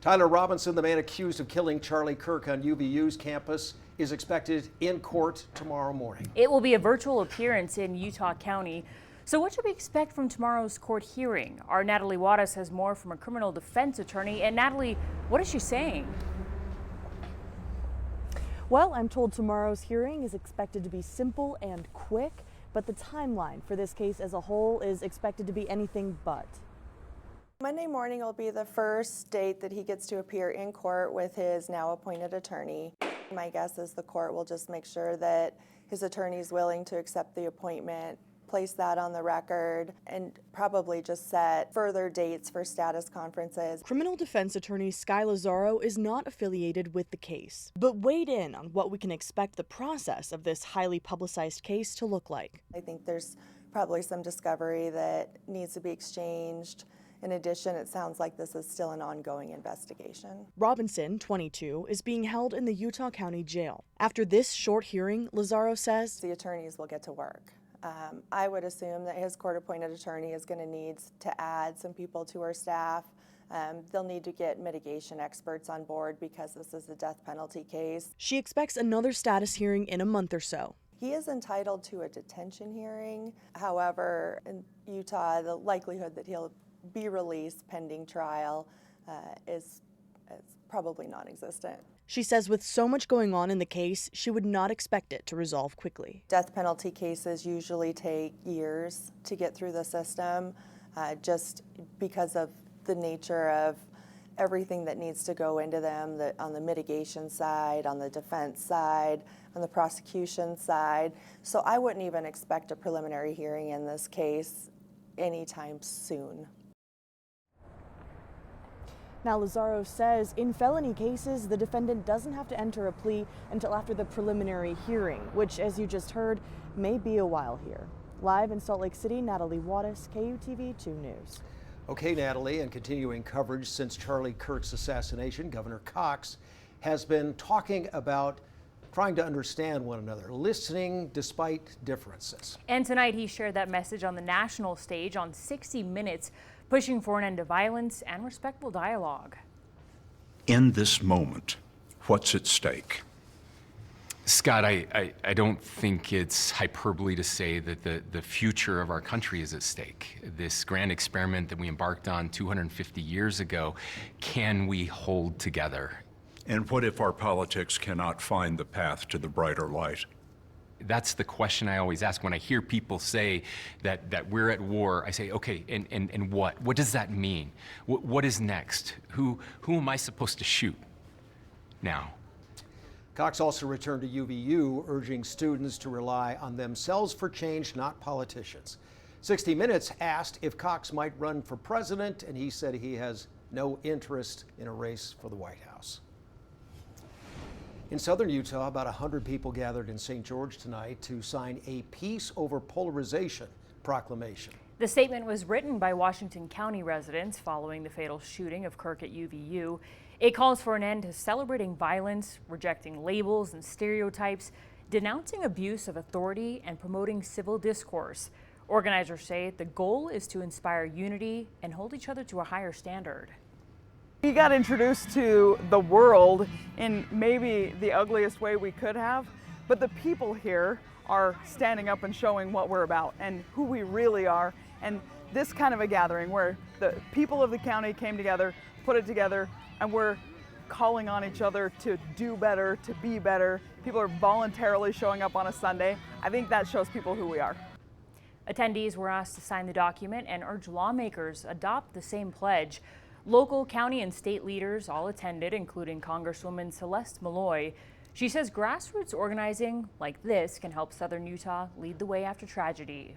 Tyler Robinson, the man accused of killing Charlie Kirk on UVU's campus, is expected in court tomorrow morning. It will be a virtual appearance in Utah County. So what should we expect from tomorrow's court hearing? Our Natalie Wattis has more from a criminal defense attorney. And Natalie, what is she saying? Well, I'm told tomorrow's hearing is expected to be simple and quick, but the timeline for this case as a whole is expected to be anything but. Monday morning will be the first date that he gets to appear in court with his now appointed attorney. My guess is the court will just make sure that his attorney is willing to accept the appointment, place that on the record, and probably just set further dates for status conferences. Criminal defense attorney Sky Lazaro is not affiliated with the case, but weighed in on what we can expect the process of this highly publicized case to look like. I think there's probably some discovery that needs to be exchanged. In addition, it sounds like this is still an ongoing investigation. Robinson, 22, is being held in the Utah County Jail. After this short hearing, Lazaro says the attorneys will get to work. I would assume that his court-appointed attorney is going to need to add some people to her staff. They'll need to get mitigation experts on board because this is a death penalty case. She expects another status hearing in a month or so. He is entitled to a detention hearing. However, in Utah, the likelihood that he'll be released pending trial is probably non-existent. She says with so much going on in the case, she would not expect it to resolve quickly. Death penalty cases usually take years to get through the system, just because of the nature of everything that needs to go into them, on the mitigation side, on the defense side, on the prosecution side. So I wouldn't even expect a preliminary hearing in this case anytime soon. Now, Lazaro says in felony cases, the defendant doesn't have to enter a plea until after the preliminary hearing, which, as you just heard, may be a while here. Live in Salt Lake City, Natalie Wattis, KUTV 2 News. Okay, Natalie, and continuing coverage since Charlie Kirk's assassination, Governor Cox has been talking about trying to understand one another, listening despite differences. And tonight he shared that message on the national stage on 60 Minutes, pushing for an end to violence and respectful dialogue. In this moment, what's at stake? Scott, I don't think it's hyperbole to say that the future of our country is at stake. This grand experiment that we embarked on 250 years ago, can we hold together? And what if our politics cannot find the path to the brighter light? That's the question I always ask. When I hear people say that we're at war, I say, okay, and what? What does that mean? What is next? Who am I supposed to shoot now? Cox also returned to UVU, urging students to rely on themselves for change, not politicians. 60 Minutes asked if Cox might run for president, and he said he has no interest in a race for the White House. In southern Utah, about 100 people gathered in St. George tonight to sign a Peace Over Polarization proclamation. The statement was written by Washington County residents following the fatal shooting of Kirk at UVU. It calls for an end to celebrating violence, rejecting labels and stereotypes, denouncing abuse of authority, and promoting civil discourse. Organizers say the goal is to inspire unity and hold each other to a higher standard. We got introduced to the world in maybe the ugliest way we could have, but the people here are standing up and showing what we're about and who we really are. And this kind of a gathering where the people of the county came together, put it together, and we're calling on each other to do better, to be better. People are voluntarily showing up on a Sunday. I think that shows people who we are. Attendees were asked to sign the document and urge lawmakers adopt the same pledge. Local, county, and state leaders all attended, including Congresswoman Celeste Malloy. She says grassroots organizing like this can help Southern Utah lead the way after tragedy.